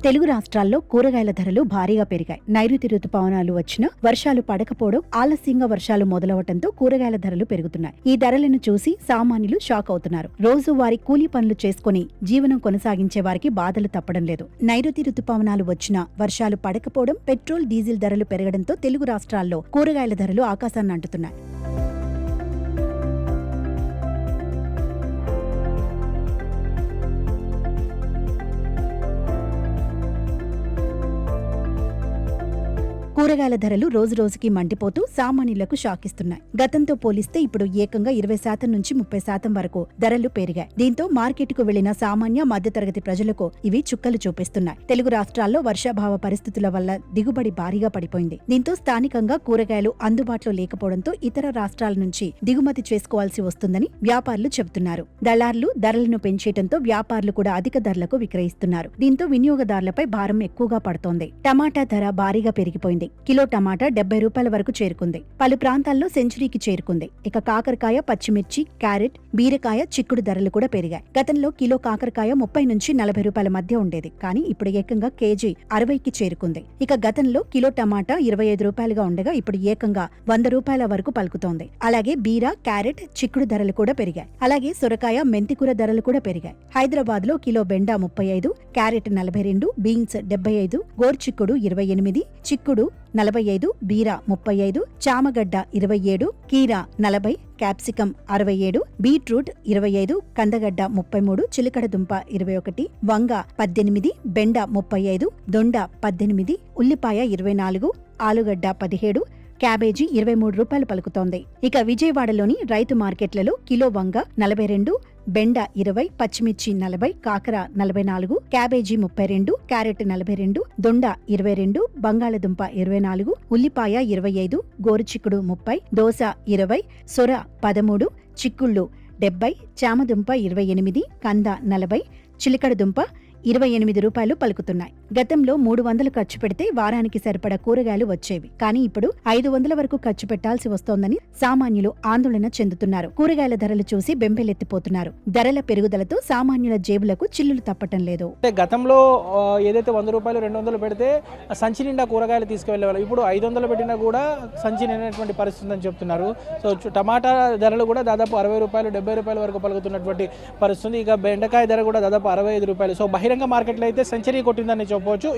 తెలుగు రాష్ట్రాల్లో కూరగాయల ధరలు భారీగా పెరిగాయి. నైరుతి రుతుపవనాలు వచ్చినా వర్షాలు పడకపోవడం, ఆలస్యంగా వర్షాలు మొదలవటంతో కూరగాయల ధరలు పెరుగుతున్నాయి. ఈ ధరలను చూసి సామాన్యులు షాక్ అవుతున్నారు. రోజువారీ కూలీ పనులు చేసుకుని జీవనం కొనసాగించే వారికి బాధలు తప్పడం లేదు. నైరుతి రుతుపవనాలు వచ్చినా వర్షాలు పడకపోవడం, పెట్రోల్, డీజిల్ ధరలు పెరగడంతో తెలుగు రాష్ట్రాల్లో కూరగాయల ధరలు ఆకాశాన్ని అంటుతున్నాయి. కూరగాయల ధరలు రోజురోజుకి మండిపోతూ సామాన్యులకు షాకిస్తున్నాయి. గతంతో పోలిస్తే ఇప్పుడు ఏకంగా 20% నుంచి 30% వరకు ధరలు పెరిగాయి. దీంతో మార్కెట్కు వెళ్లిన సామాన్య, మధ్యతరగతి ప్రజలకు ఇవి చుక్కలు చూపిస్తున్నాయి. తెలుగు రాష్ట్రాల్లో వర్షాభావ పరిస్థితుల వల్ల దిగుబడి భారీగా పడిపోయింది. దీంతో స్థానికంగా కూరగాయలు అందుబాటులో లేకపోవడంతో ఇతర రాష్ట్రాల నుంచి దిగుమతి చేసుకోవాల్సి వస్తుందని వ్యాపారులు చెబుతున్నారు. దళార్లు ధరలను పెంచేయడంతో వ్యాపారులు కూడా అధిక ధరలకు విక్రయిస్తున్నారు. దీంతో వినియోగదారులపై భారం ఎక్కువగా పడుతోంది. టమాటా ధర భారీగా పెరిగిపోయింది. కిలో టమాటా 70 రూపాయల వరకు చేరుకుంది. పలు ప్రాంతాల్లో సెంచరీకి చేరుకుంది. ఇక కాకరకాయ, పచ్చిమిర్చి, క్యారెట్, బీరకాయ, చిక్కుడు ధరలు కూడా పెరిగాయి. గతంలో కిలో కాకరకాయ 30 నుంచి 40 రూపాయల మధ్య ఉండేది. కానీ ఇప్పుడు ఏకంగా కేజీ 60కి చేరుకుంది. ఇక గతంలో కిలో టమాటా 25 రూపాయలుగా ఉండగా ఇప్పుడు ఏకంగా 100 రూపాయల వరకు పలుకుతోంది. అలాగే బీర, క్యారెట్, చిక్కుడు ధరలు కూడా పెరిగాయి. అలాగే సొరకాయ, మెంతికూర ధరలు కూడా పెరిగాయి. హైదరాబాద్ లో కిలో బెండ 35, క్యారెట్ 42, బీన్స్ 75, గోర్చిక్కుడు 28, చిక్కుడు 45, బీర 35, చామగడ్డ 27, కీరా 40, క్యాప్సికం 67, బీట్రూట్ 25, కందగడ్డ 33, చిలకడదుంప 21, వంగ 18, బెండ 35, దొండ 18, ఉల్లిపాయ 24, ఆలుగడ్డ 17, క్యాబేజీ 23 రూపాయలు పలుకుతోంది. ఇక విజయవాడలోని రైతు మార్కెట్లలో కిలో వంగ 42, బెండ 20, పచ్చిమిర్చి 40, కాకర 44, క్యాబేజీ 32, క్యారెట్ 42, దొండ 22, బంగాళదుంప 24, ఉల్లిపాయ 25, గోరుచిక్కుడు 30, దోస 20, సొర 13, చిక్కుళ్ళు 70, చామదుంప 28, కంద 40, చిలకడదుంప 28 రూపాయలు పలుకుతున్నాయి. గతంలో 300 ఖర్చు పెడితే వారానికి సరిపడా కూరగాయలు వచ్చేవి. కానీ ఇప్పుడు 500 వరకు ఖర్చు పెట్టాల్సి వస్తోందని సామాన్యులు ఆందోళన చెందుతున్నారు. కూరగాయల ధరలు చూసి బెంబెలెత్తిపోతున్నారు. ధరల పెరుగుదలతో సామాన్యుల జేబులకు చిల్లులు తప్పటం లేదు. గతంలో ఏదైతే 100 రూపాయలు 200 పెడితే సంచి నిండా కూరగాయలు తీసుకువెళ్ళేవాళ్ళు. ఇప్పుడు 500 పెట్టినా కూడా సంచి నిండినటువంటి పరిస్థితి అని చెప్తున్నారు. సో టమాటా ధరలు కూడా దాదాపు 60 రూపాయలు 70 రూపాయల వరకు పలుకుతున్నటువంటి పరిస్థితి. ఇక బెండకాయ ధర కూడా దాదాపు 65 రూపాయలు. సో బహిరంగ మార్కెట్లో అయితే సెంచరీ కొట్టిందని చెప్పవచ్చు.